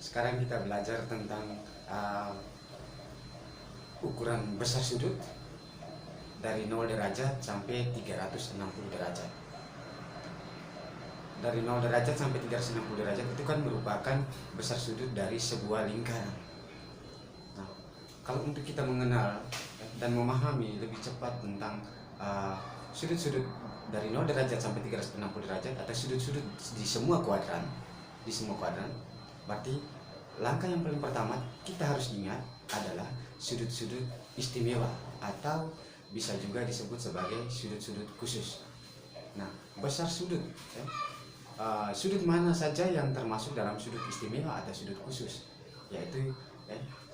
Sekarang kita belajar tentang ukuran besar sudut dari 0 derajat sampai 360 derajat. Dari 0 derajat sampai 360 derajat itu kan merupakan besar sudut dari sebuah lingkaran. Nah, kalau untuk kita mengenal dan memahami lebih cepat tentang sudut-sudut dari 0 derajat sampai 360 derajat atau sudut-sudut di semua kuadran, berarti langkah yang paling pertama kita harus ingat adalah sudut-sudut istimewa atau bisa juga disebut sebagai sudut-sudut khusus. Nah, besar sudut, sudut mana saja yang termasuk dalam sudut istimewa atau sudut khusus? Yaitu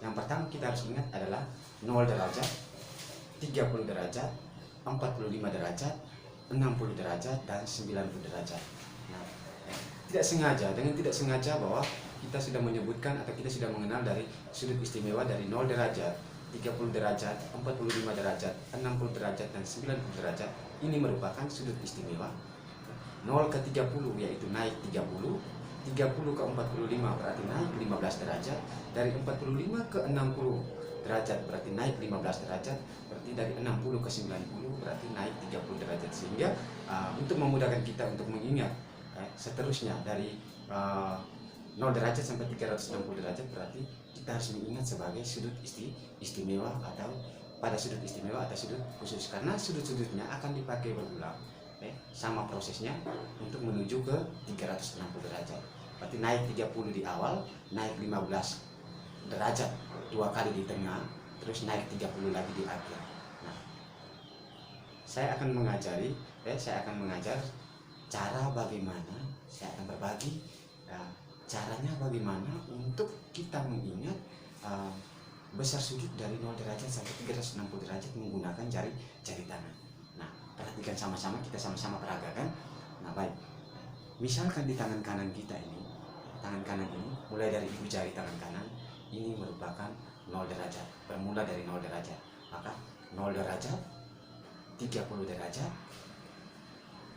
yang pertama kita harus ingat adalah 0 derajat, 30 derajat, 45 derajat, 60 derajat, dan 90 derajat. Nah, dengan tidak sengaja bahwa kita sudah menyebutkan atau kita sudah mengenal dari sudut istimewa dari 0 derajat, 30 derajat, 45 derajat, 60 derajat, dan 90 derajat. Ini merupakan sudut istimewa. 0 ke 30 yaitu naik 30, 30 ke 45 berarti naik 15 derajat, dari 45 ke 60 derajat berarti naik 15 derajat, berarti dari 60 ke 90 berarti naik 30 derajat. Sehingga untuk memudahkan kita untuk mengingat seterusnya dari 0 derajat sampai 360 derajat, berarti kita harus mengingat sebagai sudut istimewa atau pada sudut istimewa atau sudut khusus, karena sudut-sudutnya akan dipakai berulang, sama prosesnya untuk menuju ke 360 derajat. Berarti naik 30 di awal, naik 15 derajat 2 kali di tengah, terus naik 30 lagi di akhir. Nah, saya akan mengajar cara bagaimana, saya akan berbagi caranya bagaimana untuk kita mengingat besar sudut dari 0 derajat sampai 360 derajat menggunakan jari tangan. Nah, perhatikan sama-sama, kita sama-sama peragakan. Nah, baik. Misalkan di tangan kanan kita ini, mulai dari ibu jari tangan kanan, ini merupakan 0 derajat, bermula dari 0 derajat. Maka 0 derajat, 30 derajat,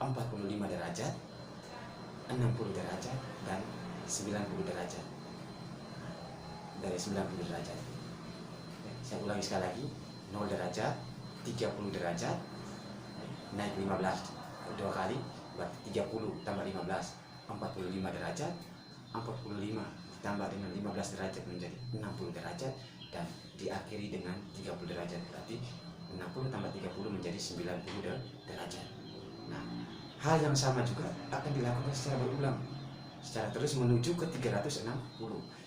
45 derajat, 60 derajat, dan 90 derajat. Dari 90 derajat, saya ulangi sekali lagi, 0 derajat, 30 derajat, naik 15 2 kali, berarti 30 tambah 15, 45 derajat, 45 ditambah dengan 15 derajat menjadi 60 derajat, dan diakhiri dengan 30 derajat, berarti 60 tambah 30 menjadi 90 derajat. Nah, hal yang sama juga akan dilakukan secara berulang, secara terus menuju ke 360,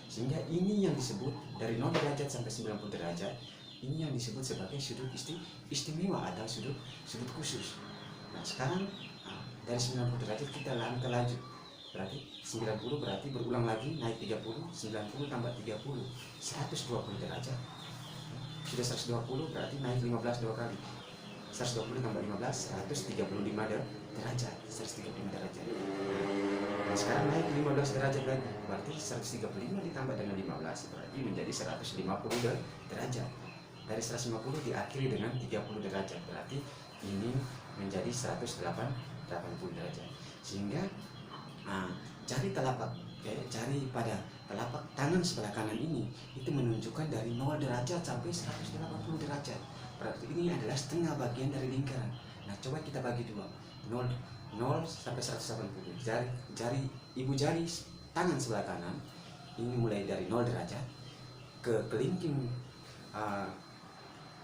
sehingga ini yang disebut dari 0 derajat sampai 90 derajat, ini yang disebut sebagai sudut istimewa atau sudut khusus. Nah, sekarang dari 90 derajat kita lanjut, berarti 90 berarti berulang lagi, naik 30, 90 tambah 30, 120 derajat. Sudah 120 berarti naik 15 2 kali, 120 tambah 15, 135 derajat, 135 derajat. Nah, sekarang naik 15 derajat lagi, berarti 135 ditambah dengan 15 berarti menjadi 150 derajat. Dari 150 diakhiri dengan 30 derajat, berarti ini menjadi 180 derajat. Sehingga jari pada telapak tangan sebelah kanan ini itu menunjukkan dari 0 derajat sampai 180 derajat. Berarti ini adalah setengah bagian dari lingkaran. Nah, coba kita bagi dua, 0 sampai 180. Jari ibu jari tangan sebelah kanan ini mulai dari 0 derajat ke kelingking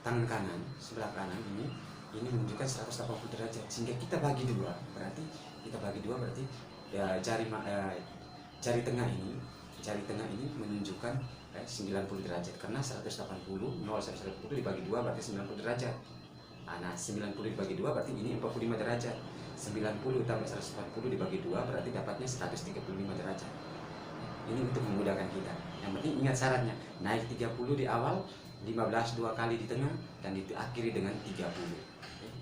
tangan kanan sebelah kanan ini menunjukkan 180 derajat. Sehingga kita bagi dua, berarti ya, jari tengah ini menunjukkan 90 derajat, karena 180, 0 sampai 180 dibagi 2 berarti 90 derajat. Nah, 90 dibagi 2 berarti ini 45 derajat. 90 tambah 140 dibagi 2 berarti dapatnya 135 derajat. Ini untuk memudahkan kita. Yang penting ingat syaratnya, naik 30 di awal, 15 2 kali di tengah, dan diakhiri dengan 30.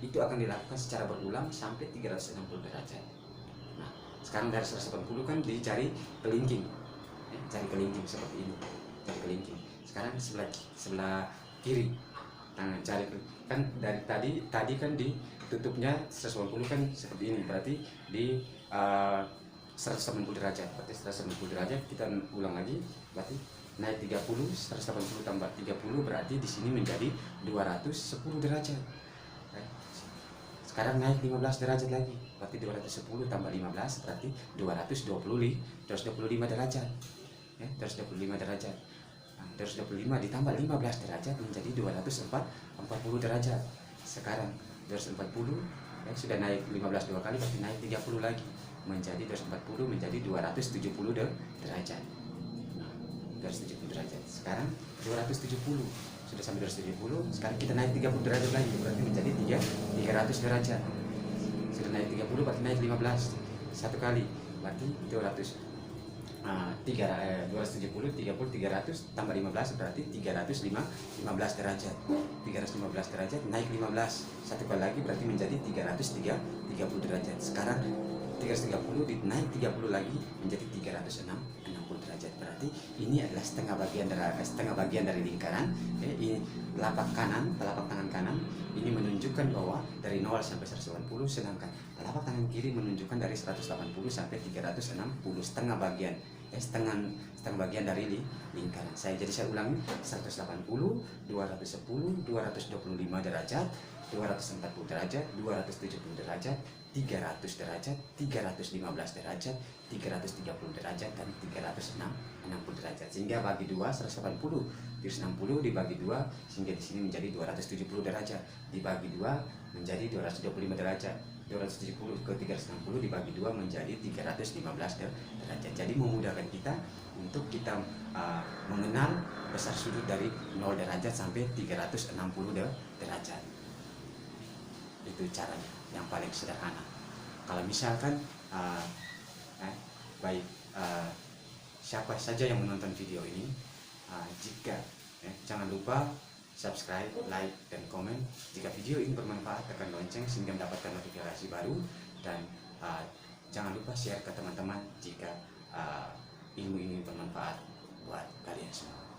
Itu akan dilakukan secara berulang sampai 360 derajat. Nah, sekarang dari 180 kan di jari kelingking, seperti ini, jari kelingking. Sekarang sebelah kiri tangan jari kan dari tadi kan ditutupnya 180 kan seperti ini, berarti di 180 derajat. Berarti 180 derajat kita ulang lagi, berarti naik 30, 180 tambah 30 berarti di sini menjadi 210 derajat. Sekarang naik 15 derajat lagi, berarti 210 tambah 15 berarti 225 derajat. 225 derajat. Nah, 225 ditambah 15 derajat menjadi 240 derajat. Sekarang 240 sudah naik 15 dua kali, berarti naik 30 lagi menjadi 240 menjadi 270 derajat. 270 derajat. Sekarang 270 sudah sampai 270. Sekarang kita naik 30 derajat lagi, berarti menjadi 300 derajat. Sudah naik 30 berarti naik 15 satu kali, berarti 270 30 300 tambah 15 berarti 315 derajat. 315 derajat naik 15 satu kali lagi berarti menjadi 330 derajat. Sekarang 330 naik 30 lagi menjadi 360 derajat. Berarti ini adalah setengah bagian dari lingkaran. Ini telapak tangan kanan ini menunjukkan bahwa dari 0 sampai 180, sedangkan telapak tangan kiri menunjukkan dari 180 sampai 360, setengah bagian. Setengah bagian dari lingkaran. Saya ulangi, 180, 210, 225 derajat, 240 derajat, 270 derajat, 300 derajat, 315 derajat, 330 derajat, dan 360 derajat. Sehingga bagi 2, 180 60 dibagi 2, sehingga di sini menjadi 270 derajat. Dibagi 2 menjadi 225 derajat. 270 ke 360 dibagi 2 menjadi 315 derajat. Jadi memudahkan kita untuk kita mengenal besar sudut dari 0 derajat sampai 360 derajat. Itu caranya yang paling sederhana. Kalau misalkan siapa saja yang menonton video ini, jangan lupa subscribe, like, dan komen. Jika video ini bermanfaat, tekan lonceng sehingga mendapatkan notifikasi baru. Dan jangan lupa share ke teman-teman jika ilmu ini bermanfaat buat kalian semua.